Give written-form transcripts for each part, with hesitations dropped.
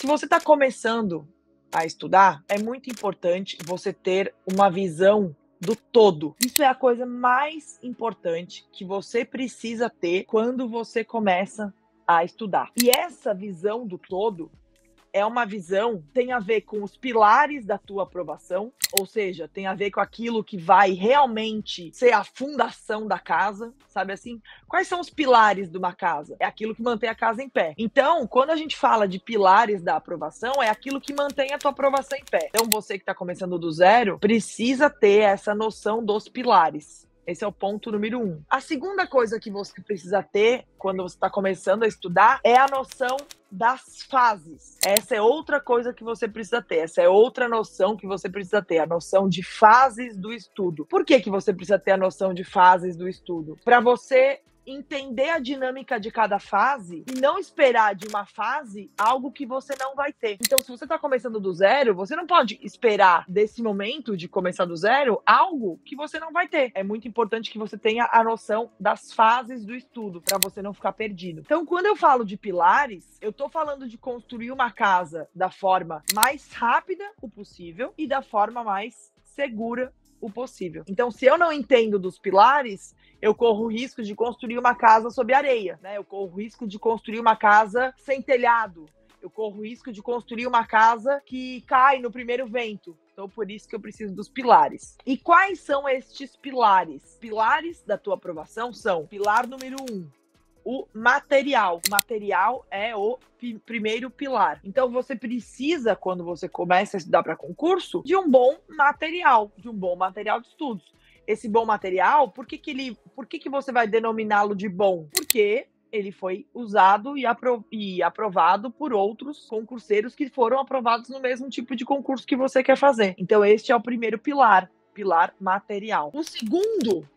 Se você está começando a estudar, é muito importante você ter uma visão do todo. Isso é a coisa mais importante que você precisa ter quando você começa a estudar. E essa visão do todo é uma visão que tem a ver com os pilares da tua aprovação, ou seja, tem a ver com aquilo que vai realmente ser a fundação da casa, sabe assim? Quais são os pilares de uma casa? É aquilo que mantém a casa em pé. Então, quando a gente fala de pilares da aprovação, é aquilo que mantém a tua aprovação em pé. Então, você que está começando do zero, precisa ter essa noção dos pilares. Esse é o ponto número 1. A segunda coisa que você precisa ter quando você está começando a estudar é a noção das fases. Essa é outra coisa que você precisa ter. Essa é outra noção que você precisa ter. A noção de fases do estudo. Por que você precisa ter a noção de fases do estudo? Para você entender a dinâmica de cada fase e não esperar de uma fase algo que você não vai ter. Então, se você está começando do zero, você não pode esperar desse momento de começar do zero algo que você não vai ter. É muito importante que você tenha a noção das fases do estudo para você não ficar perdido. Então, quando eu falo de pilares, eu estou falando de construir uma casa da forma mais rápida o possível e da forma mais segura o possível. Então, se eu não entendo dos pilares, eu corro o risco de construir uma casa sob areia, né? Eu corro o risco de construir uma casa sem telhado. Eu corro o risco de construir uma casa que cai no primeiro vento. Então, por isso que eu preciso dos pilares. E quais são estes pilares? Pilares da tua aprovação são: pilar número 1, o material. O material é o primeiro pilar. Então, você precisa, quando você começa a estudar para concurso, de um bom material, de estudos. Esse bom material, por que você vai denominá-lo de bom? Porque ele foi usado e aprovado por outros concurseiros que foram aprovados no mesmo tipo de concurso que você quer fazer. Então, este é o primeiro pilar, pilar material. O segundo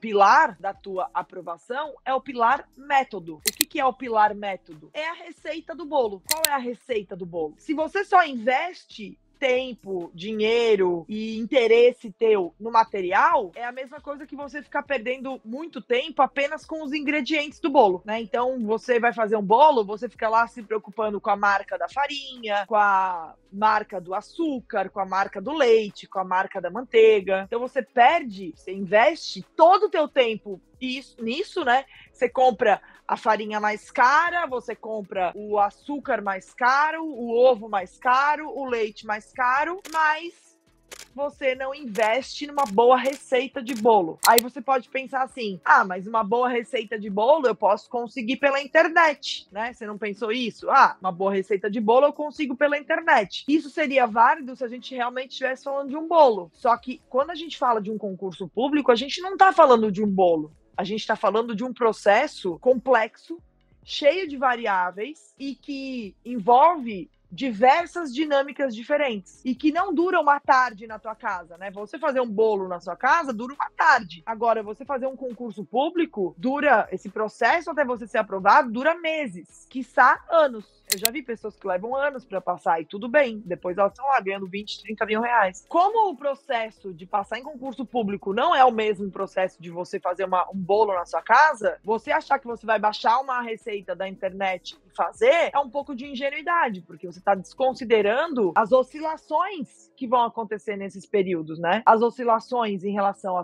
pilar da tua aprovação é o pilar método. O que é o pilar método? É a receita do bolo. Qual é a receita do bolo? Se você só investe tempo, dinheiro e interesse teu no material, é a mesma coisa que você ficar perdendo muito tempo apenas com os ingredientes do bolo, né? Então, você vai fazer um bolo, você fica lá se preocupando com a marca da farinha, com a marca do açúcar, com a marca do leite, com a marca da manteiga. Então, você investe todo o teu tempo nisso, né? Você compra a farinha mais cara, você compra o açúcar mais caro, o ovo mais caro, o leite mais caro, mas você não investe numa boa receita de bolo. Aí você pode pensar assim: mas uma boa receita de bolo eu posso conseguir pela internet, né? Você não pensou isso? Uma boa receita de bolo eu consigo pela internet. Isso seria válido se a gente realmente estivesse falando de um bolo. Só que quando a gente fala de um concurso público, a gente não está falando de um bolo. A gente está falando de um processo complexo, cheio de variáveis e que envolve diversas dinâmicas diferentes e que não dura uma tarde na tua casa, né? Você fazer um bolo na sua casa dura uma tarde. Agora, você fazer um concurso público, esse processo até você ser aprovado, dura meses, quiçá anos. Eu já vi pessoas que levam anos para passar e tudo bem. Depois elas estão lá ganhando 20, 30 mil reais. Como o processo de passar em concurso público não é o mesmo processo de você fazer um bolo na sua casa, você achar que você vai baixar uma receita da internet e fazer é um pouco de ingenuidade, porque você está desconsiderando as oscilações que vão acontecer nesses períodos, né? As oscilações em relação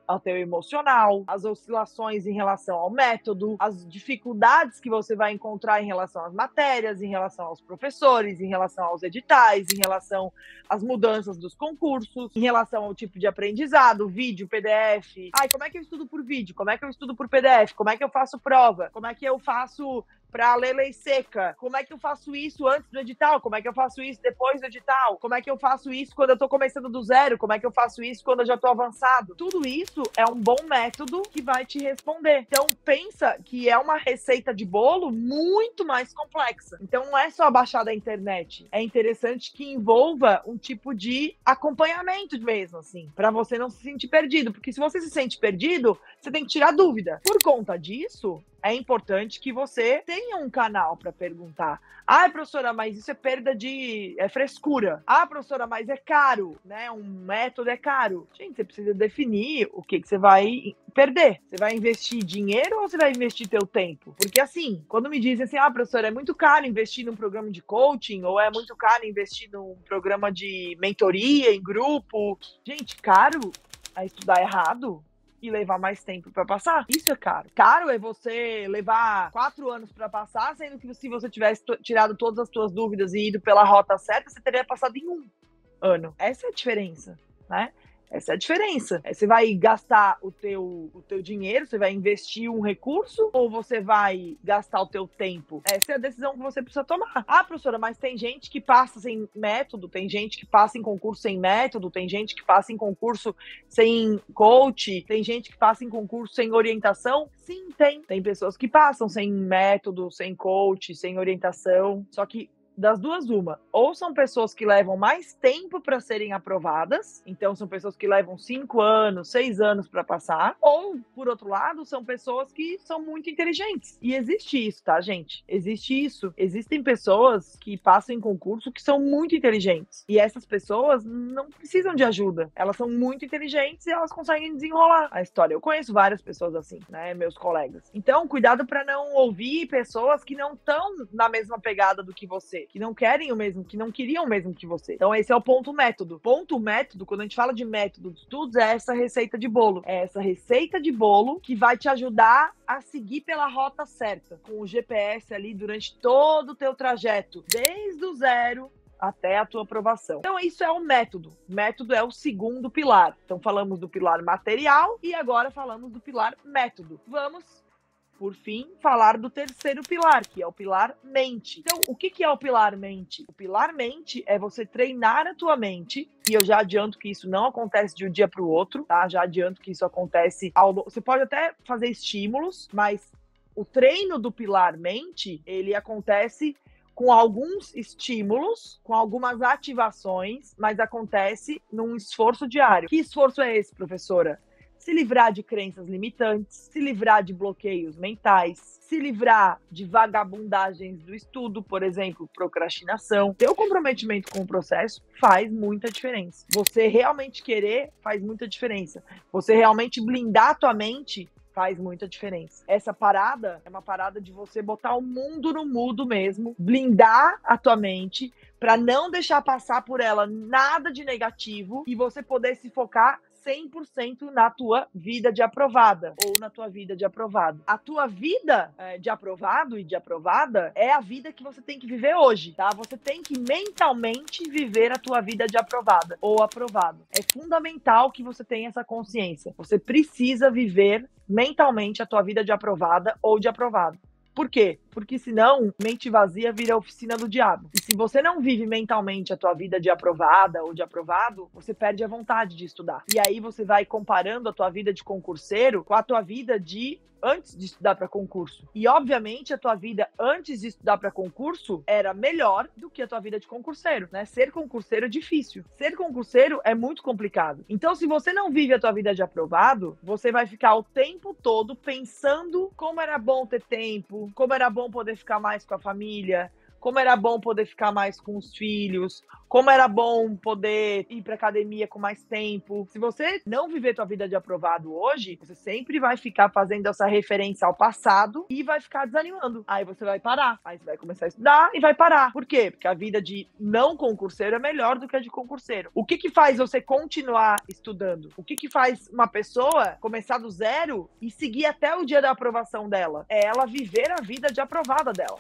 ao teu emocional, as oscilações em relação ao método, as dificuldades que você vai encontrar em relação às matérias, em relação aos professores, em relação aos editais, em relação às mudanças dos concursos, em relação ao tipo de aprendizado, vídeo, PDF. Como é que eu estudo por vídeo? Como é que eu estudo por PDF? Como é que eu faço prova? Como é que eu faço para ler lei seca? Como é que eu faço isso antes do edital? Como é que eu faço isso depois do edital? Como é que eu faço isso quando eu tô começando do zero? Como é que eu faço isso quando eu já tô avançado? Tudo isso é um bom método que vai te responder. Então, pensa que é uma receita de bolo muito mais complexa. Então, não é só baixar da internet. É interessante que envolva um tipo de acompanhamento mesmo, assim, para você não se sentir perdido. Porque se você se sente perdido, você tem que tirar dúvida. Por conta disso, é importante que você tenha um canal para perguntar. Ah, professora, mas isso é perda é frescura. Ah, professora, mas é caro, né? Um método é caro. Gente, você precisa definir o que você vai perder. Você vai investir dinheiro ou você vai investir teu tempo? Porque assim, quando me dizem assim, ah, professora, é muito caro investir num programa de coaching ou é muito caro investir num programa de mentoria em grupo. Gente, caro é estudar errado e levar mais tempo para passar. Isso é caro. Caro é você levar 4 anos para passar, sendo que se você tivesse tirado todas as suas dúvidas e ido pela rota certa, você teria passado em 1 ano. Essa é a diferença, né? Essa é a diferença. Você vai gastar o teu dinheiro, você vai investir um recurso ou você vai gastar o teu tempo? Essa é a decisão que você precisa tomar. Ah, professora, mas tem gente que passa sem método, tem gente que passa em concurso sem método, tem gente que passa em concurso sem coach, tem gente que passa em concurso sem orientação? Sim, tem. Tem pessoas que passam sem método, sem coach, sem orientação. Só que das duas, uma. Ou são pessoas que levam mais tempo para serem aprovadas, então são pessoas que levam 5 anos, 6 anos para passar, ou, por outro lado, são pessoas que são muito inteligentes. E existe isso, tá, gente? Existe isso. Existem pessoas que passam em concurso que são muito inteligentes. E essas pessoas não precisam de ajuda. Elas são muito inteligentes e elas conseguem desenrolar a história. Eu conheço várias pessoas assim, né, meus colegas. Então, cuidado para não ouvir pessoas que não estão na mesma pegada do que você, que não querem o mesmo, que não queriam o mesmo que você. Então esse é o ponto método. Ponto método, quando a gente fala de método de estudos, é essa receita de bolo. É essa receita de bolo que vai te ajudar a seguir pela rota certa, com o GPS ali durante todo o teu trajeto, desde o zero até a tua aprovação. Então isso é o método. O método é o segundo pilar. Então falamos do pilar material e agora falamos do pilar método. Vamos, por fim, falar do terceiro pilar, que é o pilar mente. Então, o que é o pilar mente? O pilar mente é você treinar a tua mente, e eu já adianto que isso não acontece de um dia para o outro, tá? Já adianto que isso acontece Você pode até fazer estímulos, mas o treino do pilar mente, ele acontece com alguns estímulos, com algumas ativações, mas acontece num esforço diário. Que esforço é esse, professora? Se livrar de crenças limitantes, se livrar de bloqueios mentais, se livrar de vagabundagens do estudo, por exemplo, procrastinação. Ter o comprometimento com o processo faz muita diferença. Você realmente querer faz muita diferença. Você realmente blindar a tua mente faz muita diferença. Essa parada é uma parada de você botar o mundo no mudo mesmo, blindar a tua mente para não deixar passar por ela nada de negativo e você poder se focar 100% na tua vida de aprovada ou na tua vida de aprovado. A tua vida de aprovado e de aprovada é a vida que você tem que viver hoje, tá? Você tem que mentalmente viver a tua vida de aprovada ou aprovado. É fundamental que você tenha essa consciência. Você precisa viver mentalmente a tua vida de aprovada ou de aprovado. Por quê? Porque senão, mente vazia vira a oficina do diabo. E se você não vive mentalmente a tua vida de aprovada ou de aprovado, você perde a vontade de estudar. E aí você vai comparando a tua vida de concurseiro com a tua vida de antes de estudar para concurso. E, obviamente, a tua vida antes de estudar para concurso era melhor do que a tua vida de concurseiro, né? Ser concurseiro é difícil. Ser concurseiro é muito complicado. Então, se você não vive a tua vida de aprovado, você vai ficar o tempo todo pensando como era bom ter tempo, como era bom poder ficar mais com a família, como era bom poder ficar mais com os filhos, como era bom poder ir para academia com mais tempo. Se você não viver tua vida de aprovado hoje, você sempre vai ficar fazendo essa referência ao passado e vai ficar desanimando. Aí você vai parar, aí você vai começar a estudar e vai parar. Por quê? Porque a vida de não concurseiro é melhor do que a de concurseiro. O que faz você continuar estudando? O que faz uma pessoa começar do zero e seguir até o dia da aprovação dela? É ela viver a vida de aprovada dela.